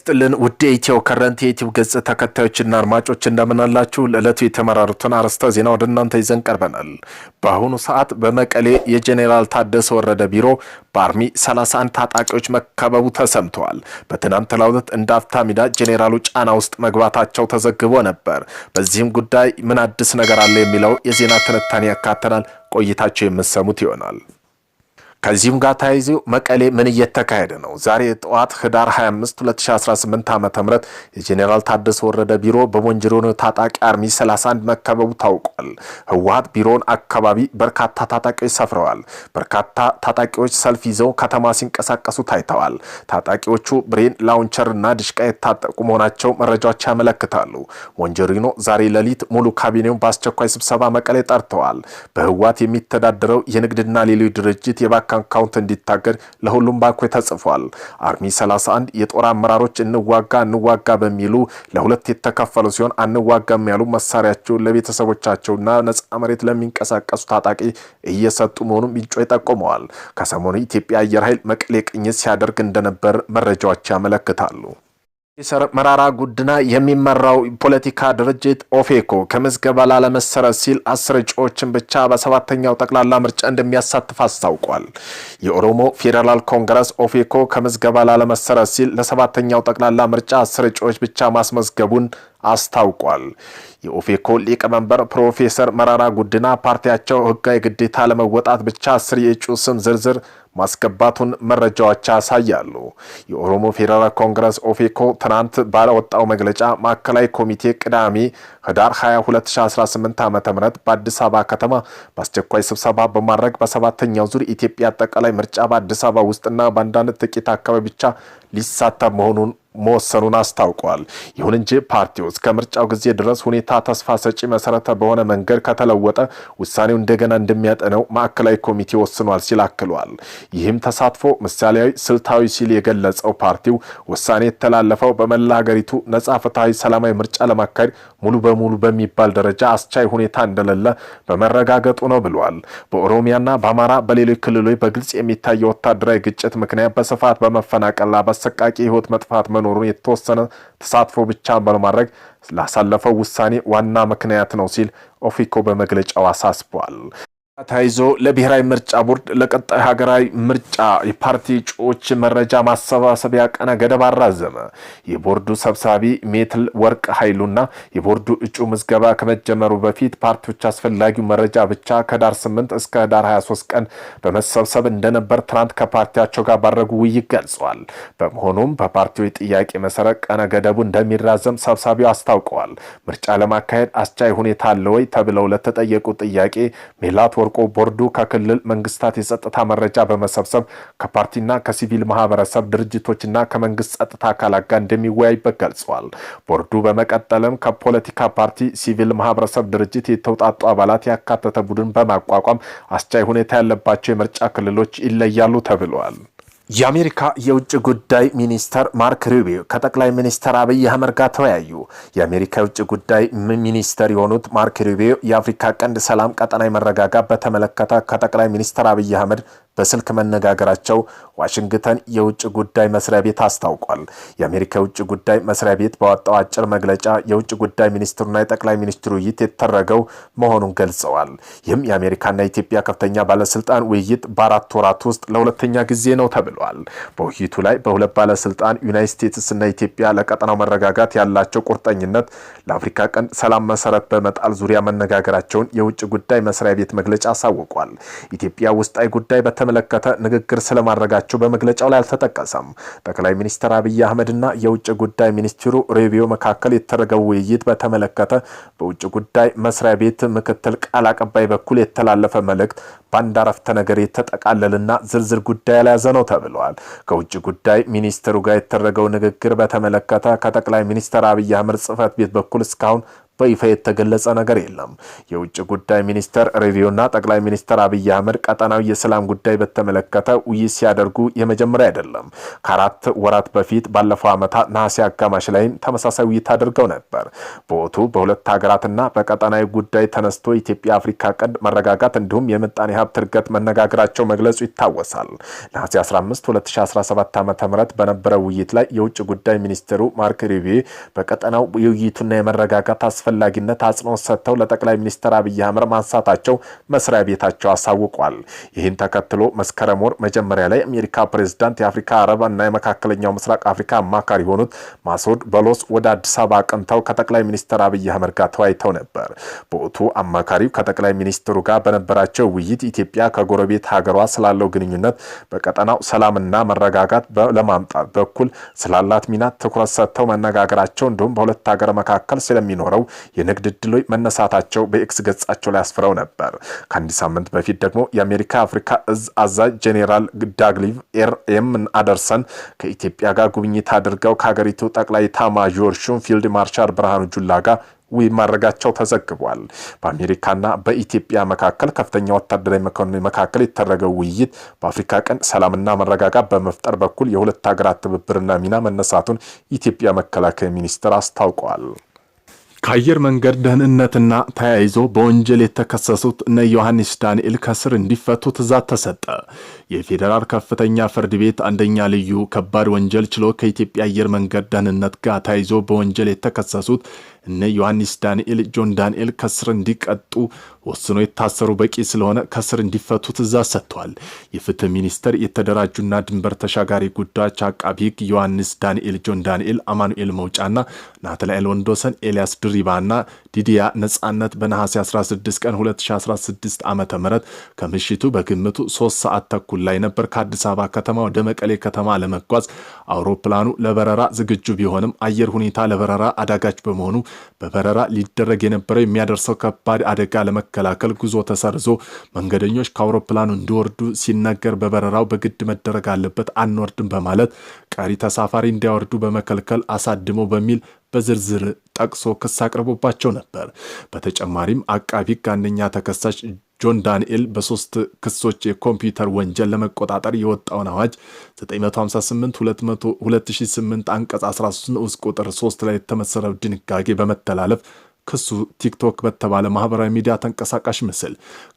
ይስጥልን ውድ ኢትዮ ከረንት የዩቲዩብ ገጽ ተከታዮችና አድማጮች እንደምን አላችሁ? ለዕለቱ የተመራሩትን አርዕስተ ዜና ወደ እናንተ ይዘን ቀርበናል። በአሁኑ ሰዓት በመቀሌ የጄኔራል ታደሰ ወረደ ቢሮ በአርሚ 31 ታጣቂዎች መከበቡ ተሰምተዋል። በትናንትናው ዕለት እንደ አፍታ ሚዳ ጄኔራሉ ጫና ውስጥ መግባታቸው ተዘግቦ ነበር። በዚህም ጉዳይ ምን አዲስ ነገር አለ የሚለው የዜና ትንታኔ ያካተናል። ቆይታቸው የምትሰሙት ይሆናል። ከዚህም ጋር ተያይዞ መቀሌ ምን እየተካሄደ ነው? ዛሬ ጠዋት ህዳር 25 2018 ዓ.ም የጄኔራል ታደሰ ወረደ ቢሮ በሞንጅሮኖ ታጣቂ አርሚ 31 መከበቡ ታውቋል። ህወሓት ቢሮውን አካባቢ በርካታ ታጣቂዎች ሰፍረዋል። በርካታ ታጣቂዎች ሰልፍ ይዘው ከተማ ሲንቀሳቀሱ ታይተዋል። ታጣቂዎቹ ብሬን ላውንቸርና ድሽቃ የታጠቁ መሆናቸው መረጃዎች ያመለክታሉ። ሞንጅሮኖ ዛሬ ሌሊት ሙሉ ካቢኔውን በአስቸኳይ ስብሰባ መቀሌ ጠርተዋል። በህወሓት የሚተዳደረው የንግድና ሌሎች ድርጅት የባካ አካውንት እንዲታገድ ለሁሉም ባንኮች ተጽፏል። አርሚ 31 የጦር አመራሮች እንዋጋ በሚሉ ለሁለት የተከፈሉ ሲሆን አንዋጋም ያሉ መሳሪያቸውን ለቤተሰቦቻቸውና ነጻ መሬት ለሚንቀሳቀሱ ታጣቂ እየሰጡ መሆኑን ምንጮች ጠቁመዋል። ከሰሞኑ ኢትዮጵያ አየር ኃይል መቀሌ ቅኝት ሲያደርግ እንደነበር መረጃዎች ያመለክታሉ። ፕሮፌሰር መራራ ጉዲና የሚመራው ፖለቲካ ድርጅት ኦፌኮ ከምዝገባ ላለመሰረት ሲል 10 እጩዎችን ብቻ በሰባተኛው ጠቅላላ ምርጫ እንደሚያሳትፍ አስታውቋል። የኦሮሞ ፌዴራል ኮንግረስ ኦፌኮ ከምዝገባ ላለመሰረት ሲል ለሰባተኛው ጠቅላላ ምርጫ 10 እጩዎች ብቻ ማስመዝገቡን አስታውቋል። የኦፌኮ ሊቀመንበር ፕሮፌሰር መራራ ጉዲና ፓርቲያቸው ህጋዊ ግዴታ ለመወጣት ብቻ 10 የእጩ ስም ዝርዝር ማስገባቱን መረጃዎች ያሳያሉ። የኦሮሞ ፌዴራል ኮንግረስ ኦፌኮ ትናንት ባለወጣው መግለጫ ማዕከላዊ ኮሚቴ ቅዳሜ ህዳር 22 2018 ዓ.ም በአዲስ አበባ ከተማ በአስቸኳይ ስብሰባ በማድረግ በሰባተኛው ዙር ኢትዮጵያ አጠቃላይ ምርጫ በአዲስ አበባ ውስጥና በአንዳንድ ጥቂት አካባቢ ብቻ ሊሳተፍ መሆኑን መወሰኑን አስታውቋል። ይሁን እንጂ ፓርቲው እስከ ምርጫው ጊዜ ድረስ ሁኔታ ተስፋ ሰጪ መሰረተ በሆነ መንገድ ከተለወጠ ውሳኔው እንደገና እንደሚያጠነው ማዕከላዊ ኮሚቴ ወስኗል ሲል አክሏል። ይህም ተሳትፎ ምሳሌያዊ ስልታዊ ሲል የገለጸው ፓርቲው ውሳኔ የተላለፈው በመላ ሀገሪቱ ነጻ፣ ፍትሃዊ፣ ሰላማዊ ምርጫ ለማካሄድ ሙሉ በሙሉ በሚባል ደረጃ አስቻይ ሁኔታ እንደሌለ በመረጋገጡ ነው ብሏል። በኦሮሚያና በአማራ በሌሎች ክልሎች በግልጽ የሚታየው ወታደራዊ ግጭት ምክንያት በስፋት በመፈናቀልና በአሰቃቂ ህይወት መጥፋት መኖሩን የተወሰነ ተሳትፎ ብቻ በማድረግ ላሳለፈው ውሳኔ ዋና ምክንያት ነው ሲል ኦፌኮ በመግለጫው አሳስቧል። ታይዞ ለብሔራዊ ምርጫ ቦርድ ለቀጣይ ሀገራዊ ምርጫ የፓርቲ እጩዎች መረጃ ማሰባሰቢያ ቀነ ገደብ አራዘመ። የቦርዱ ሰብሳቢ ሜትል ወርቅ ኃይሉና የቦርዱ እጩ ምዝገባ ከመጀመሩ በፊት ፓርቲዎች አስፈላጊው መረጃ ብቻ ከዳር 8 እስከ ዳር 23 ቀን በመሰብሰብ እንደነበር ትናንት ከፓርቲያቸው ጋር ባደረጉ ውይይት ገልጸዋል። በመሆኑም በፓርቲው ጥያቄ መሰረት ቀነ ገደቡ እንደሚራዘም ሰብሳቢው አስታውቀዋል። ምርጫ ለማካሄድ አስቻይ ሁኔታ አለ ወይ ተብለው ለተጠየቁ ጥያቄ ሜላት ወርቆ ቦርዱ ከክልል መንግስታት የጸጥታ መረጃ በመሰብሰብ ከፓርቲና ከሲቪል ማህበረሰብ ድርጅቶችና ከመንግስት ጸጥታ አካላት ጋር እንደሚወያይበት ገልጸዋል። ቦርዱ በመቀጠልም ከፖለቲካ ፓርቲ፣ ሲቪል ማህበረሰብ ድርጅት የተውጣጡ አባላት ያካተተ ቡድን በማቋቋም አስቻይ ሁኔታ ያለባቸው የምርጫ ክልሎች ይለያሉ ተብሏል። የአሜሪካ የውጭ ጉዳይ ሚኒስተር ማርክ ሩቢዮ ከጠቅላይ ሚኒስተር አብይ አህመድ ጋር ተወያዩ። የአሜሪካ የውጭ ጉዳይ ሚኒስተር የሆኑት ማርክ ሩቢዮ የአፍሪካ ቀንድ ሰላም፣ ቀጠናዊ መረጋጋት በተመለከተ ከጠቅላይ ሚኒስተር አብይ አህመድ በስልክ መነጋገራቸው ዋሽንግተን የውጭ ጉዳይ መስሪያ ቤት አስታውቋል። የአሜሪካ የውጭ ጉዳይ መስሪያ ቤት ባወጣው አጭር መግለጫ የውጭ ጉዳይ ሚኒስትሩና የጠቅላይ ሚኒስትሩ ውይይት የተደረገው መሆኑን ገልጸዋል። ይህም የአሜሪካና የኢትዮጵያ ከፍተኛ ባለስልጣን ውይይት በ4 ወራት ውስጥ ለሁለተኛ ጊዜ ነው ተብሏል። በውይይቱ ላይ በሁለት ባለስልጣን ዩናይትድ ስቴትስና ኢትዮጵያ ለቀጠናው መረጋጋት ያላቸው ቁርጠኝነት ለአፍሪካ ቀንድ ሰላም መሰረት በመጣል ዙሪያ መነጋገራቸውን የውጭ ጉዳይ መስሪያ ቤት መግለጫ አሳውቋል። ኢትዮጵያ ውስጣዊ ጉዳይ ተመለከተ ንግግር ስለማድረጋቸው በመግለጫው ላይ አልተጠቀሰም። ጠቅላይ ሚኒስትር አብይ አህመድና የውጭ ጉዳይ ሚኒስትሩ ሩቢዮ መካከል የተደረገው ውይይት በተመለከተ በውጭ ጉዳይ መስሪያ ቤት ምክትል ቃል አቀባይ በኩል የተላለፈ መልእክት በአንድ አረፍተ ነገር የተጠቃለልና ዝርዝር ጉዳይ ያልያዘ ነው ተብሏል። ከውጭ ጉዳይ ሚኒስትሩ ጋር የተደረገው ንግግር በተመለከተ ከጠቅላይ ሚኒስትር አብይ አህመድ ጽህፈት ቤት በኩል እስካሁን በይፋ የተገለጸ ነገር የለም። የውጭ ጉዳይ ሚኒስተር ሪቪውና ጠቅላይ ሚኒስትር አብይ አህመድ ቀጠናዊ የሰላም ጉዳይ በተመለከተ ውይይት ሲያደርጉ የመጀመሪያ አይደለም። ከአራት ወራት በፊት ባለፈው ዓመታት ነሐሴ አጋማሽ ላይም ተመሳሳይ ውይይት አድርገው ነበር። በወቅቱ በሁለት ሀገራትና በቀጠናዊ ጉዳይ ተነስቶ ኢትዮጵያ አፍሪካ ቀንድ መረጋጋት እንዲሁም የምጣኔ ሀብት እድገት መነጋገራቸው መግለጹ ይታወሳል። ነሐሴ 15 2017 ዓ.ም በነበረው ውይይት ላይ የውጭ ጉዳይ ሚኒስትሩ ማርክ ሪቪው በቀጠናው የውይይቱና የመረጋጋት አስፈላጊነት አጽንኦት ሰጥተው ለጠቅላይ ሚኒስትር አብይ አህመድ ማንሳታቸው መስሪያ ቤታቸው አሳውቋል። ይህን ተከትሎ መስከረም ወር መጀመሪያ ላይ አሜሪካ ፕሬዝዳንት የአፍሪካ አረብ እና የመካከለኛው ምስራቅ አፍሪካ አማካሪ የሆኑት ማሱድ በሎስ ወደ አዲስ አበባ አቅንተው ከጠቅላይ ሚኒስትር አብይ አህመድ ጋር ተወያይተው ነበር። በወቅቱ አማካሪው ከጠቅላይ ሚኒስትሩ ጋር በነበራቸው ውይይት ኢትዮጵያ ከጎረቤት ሀገሯ ስላለው ግንኙነት በቀጠናው ሰላምና መረጋጋት ለማምጣት በኩል ስላላት ሚና ትኩረት ሰጥተው መነጋገራቸው እንዲሁም በሁለት ሀገር መካከል ስለሚኖረው የንግድ ዕድሎች መነሳታቸው በኤክስ ገጻቸው ላይ አስፍረው ነበር። ከአንድ ሳምንት በፊት ደግሞ የአሜሪካ አፍሪካ እዝ አዛዥ ጄኔራል ዳግሊቭ ኤር.ኤም አደርሰን ከኢትዮጵያ ጋር ጉብኝት አድርገው ከሀገሪቱ ጠቅላይ ኤታማዦር ሹም ፊልድ ማርሻል ብርሃኑ ጁላ ጋር ውይይት ማድረጋቸው ተዘግቧል። በአሜሪካና በኢትዮጵያ መካከል ከፍተኛ ወታደራዊ መኮንኖች መካከል የተደረገው ውይይት በአፍሪካ ቀንድ ሰላምና መረጋጋት በመፍጠር በኩል የሁለት ሀገራት ትብብርና ሚና መነሳቱን የኢትዮጵያ መከላከያ ሚኒስቴር አስታውቋል። ከአየር መንገድ ደህንነትና ተያይዞ በወንጀል የተከሰሱት እነ ዮሐንስ ዳንኤል ከስር እንዲፈቱ ትዕዛዝ ተሰጠ። የፌዴራል ከፍተኛ ፍርድ ቤት አንደኛ ልዩ ከባድ ወንጀል ችሎት ከኢትዮጵያ አየር መንገድ ደህንነት ጋር ተያይዞ በወንጀል የተከሰሱት እነ ዮሐንስ ዳንኤል፣ ጆን ዳንኤል ከስር እንዲቀጡ ወስኖ የታሰሩ በቂ ስለሆነ ከስር እንዲፈቱ ትዕዛዝ ሰጥቷል። የፍትህ ሚኒስቴር የተደራጁና ድንበር ተሻጋሪ ጉዳዮች አቃቢ ሕግ ዮሐንስ ዳንኤል፣ ጆን ዳንኤል፣ አማኑኤል መውጫና ናትናኤል ወንዶሰን፣ ኤልያስ ድሪባና ዲዲያ ነጻነት በነሐሴ 16 ቀን 2016 ዓ.ም ከምሽቱ በግምቱ 3 ሰዓት ተኩል ላይ ነበር ከአዲስ አበባ ከተማ ወደ መቀሌ ከተማ ለመጓዝ አውሮፕላኑ ለበረራ ዝግጁ ቢሆንም አየር ሁኔታ ለበረራ አዳጋች በመሆኑ በበረራ ሊደረግ የነበረው የሚያደርሰው ከባድ አደጋ ለመከላከል ጉዞ ተሰርዞ መንገደኞች ከአውሮፕላኑ እንዲወርዱ ሲነገር በበረራው በግድ መደረግ አለበት፣ አንወርድም በማለት ቀሪ ተሳፋሪ እንዲያወርዱ በመከልከል አሳድሞ በሚል በዝርዝር ጠቅሶ ክስ አቅርቦባቸው ነበር። በተጨማሪም አቃቢ ሕግ አንደኛ ተከሳሽ ጆን ዳንኤል በሶስት ክሶች የኮምፒውተር ወንጀል ለመቆጣጠር የወጣውን አዋጅ 958/2008 አንቀጽ 13 ንዑስ ቁጥር 3 ላይ የተመሰረው ድንጋጌ በመተላለፍ ክሱ ቲክቶክ በተባለ ማህበራዊ ሚዲያ ተንቀሳቃሽ ምስል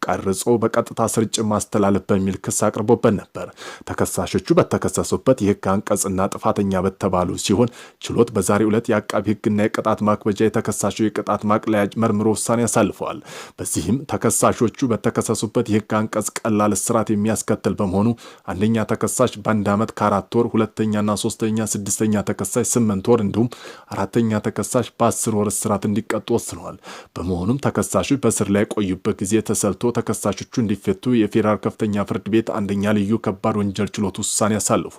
ቀርጾ በቀጥታ ስርጭት ማስተላለፍ በሚል ክስ አቅርቦበት ነበር። ተከሳሾቹ በተከሰሱበት የህግ አንቀጽና ጥፋተኛ በተባሉ ሲሆን ችሎት በዛሬው ዕለት የአቃቢ ህግና የቅጣት ማክበጃ የተከሳሹ የቅጣት ማቅለያ መርምሮ ውሳኔ ያሳልፈዋል። በዚህም ተከሳሾቹ በተከሰሱበት የህግ አንቀጽ ቀላል እስራት የሚያስከትል በመሆኑ አንደኛ ተከሳሽ በ1 ዓመት ከ4 ወር፣ ሁለተኛና ሶስተኛ፣ ስድስተኛ ተከሳሽ 8 ወር እንዲሁም አራተኛ ተከሳሽ በ10 ወር እስራት እንዲቀጡ ወስነዋል። በመሆኑም ተከሳሾች በስር ላይ ቆዩበት ጊዜ ተሰልቶ ተከሳሾቹ እንዲፈቱ የፌዴራል ከፍተኛ ፍርድ ቤት አንደኛ ልዩ ከባድ ወንጀል ችሎት ውሳኔ አሳልፏል።